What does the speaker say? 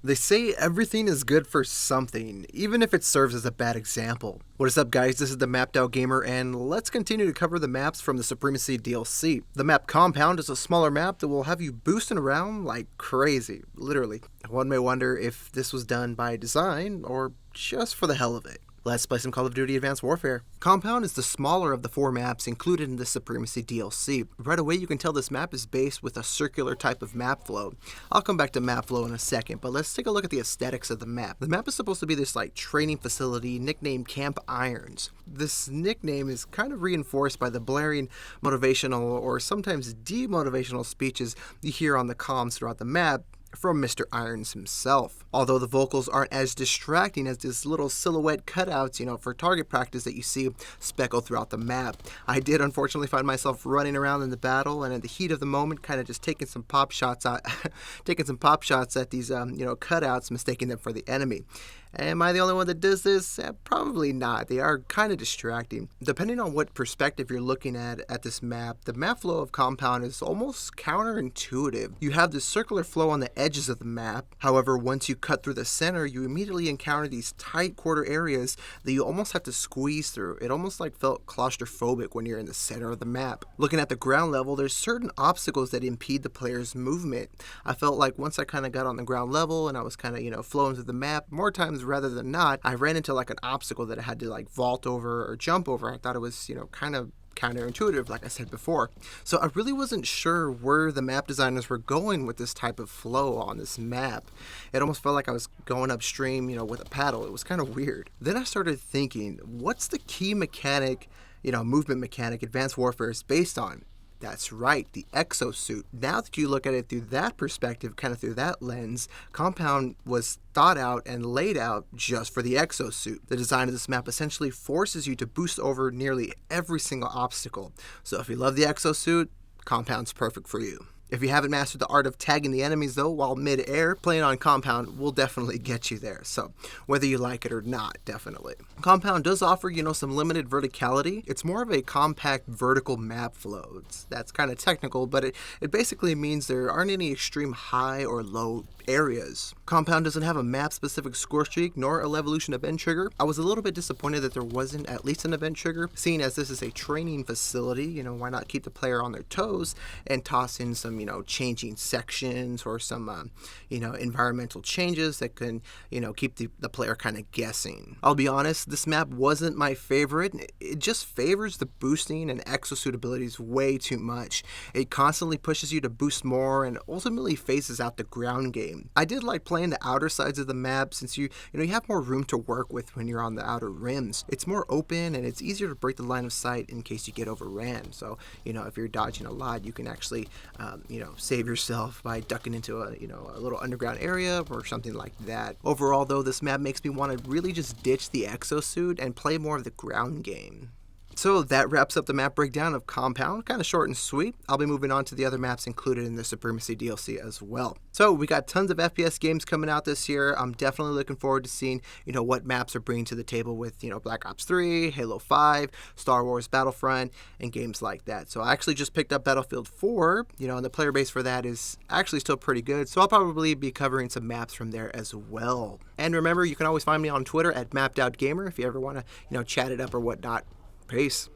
They say everything is good for something, even if it serves as a bad example. What is up, guys? This is the Mapped Out Gamer, and let's continue to cover the maps from the Supremacy DLC. The map Compound is a smaller map that will have you boosting around like crazy, literally. One may wonder if this was done by design or just for the hell of it. Let's play some Call of Duty Advanced Warfare. Compound is the smaller of the 4 maps included in the Supremacy DLC. Right away you can tell this map is based with a circular type of map flow. I'll come back to map flow in a second, but let's take a look at the aesthetics of the map. The map is supposed to be this training facility nicknamed Camp Irons. This nickname is kind of reinforced by the blaring motivational or sometimes demotivational speeches you hear on the comms throughout the map from Mr. Irons himself. Although the vocals aren't as distracting as these little silhouette cutouts, for target practice that you see speckled throughout the map. I did unfortunately find myself running around in the battle and in the heat of the moment kind of just taking some pop shots at these cutouts, mistaking them for the enemy. Am I the only one that does this? Probably not. They are kind of distracting. Depending on what perspective you're looking at this map, the map flow of Compound is almost counterintuitive. You have this circular flow on the edges of the map. However, once you cut through the center, you immediately encounter these tight quarter areas that you almost have to squeeze through. It almost felt claustrophobic when you're in the center of the map. Looking at the ground level, there's certain obstacles that impede the player's movement. I felt like once I kind of got on the ground level and I was kind of, flowing through the map, more times rather than not, I ran into an obstacle that I had to vault over or jump over. I thought it was, kind of counterintuitive, like I said before. So I really wasn't sure where the map designers were going with this type of flow on this map. It almost felt like I was going upstream, with a paddle. It was kind of weird. Then I started thinking, what's the key mechanic, movement mechanic Advanced Warfare is based on? That's right, the exosuit. Now that you look at it through that perspective, kind of through that lens, Compound was thought out and laid out just for the exosuit. The design of this map essentially forces you to boost over nearly every single obstacle. So if you love the exosuit, Compound's perfect for you. If you haven't mastered the art of tagging the enemies though while mid-air, playing on Compound will definitely get you there. So whether you like it or not, definitely. Compound does offer, some limited verticality. It's more of a compact vertical map flow. That's kind of technical, but it basically means there aren't any extreme high or low areas. Compound doesn't have a map-specific score streak nor a Levolution event trigger. I was a little bit disappointed that there wasn't at least an event trigger, seeing as this is a training facility. Why not keep the player on their toes and toss in some, changing sections or some, environmental changes that can, keep the player kind of guessing. I'll be honest, this map wasn't my favorite. It just favors the boosting and exosuit abilities way too much. It constantly pushes you to boost more and ultimately phases out the ground game. I did like playing the outer sides of the map since you have more room to work with when you're on the outer rims. It's more open and it's easier to break the line of sight in case you get overran. So, if you're dodging a lot, you can actually, save yourself by ducking into a little underground area or something like that. Overall, though, this map makes me want to really just ditch the exosuit and play more of the ground game. So that wraps up the map breakdown of Compound, kind of short and sweet. I'll be moving on to the other maps included in the Supremacy DLC as well. So we got tons of FPS games coming out this year. I'm definitely looking forward to seeing, what maps are bringing to the table with, Black Ops 3, Halo 5, Star Wars Battlefront, and games like that. So I actually just picked up Battlefield 4, and the player base for that is actually still pretty good. So I'll probably be covering some maps from there as well. And remember, you can always find me on Twitter at MappedOutGamer if you ever want to, chat it up or whatnot. Peace.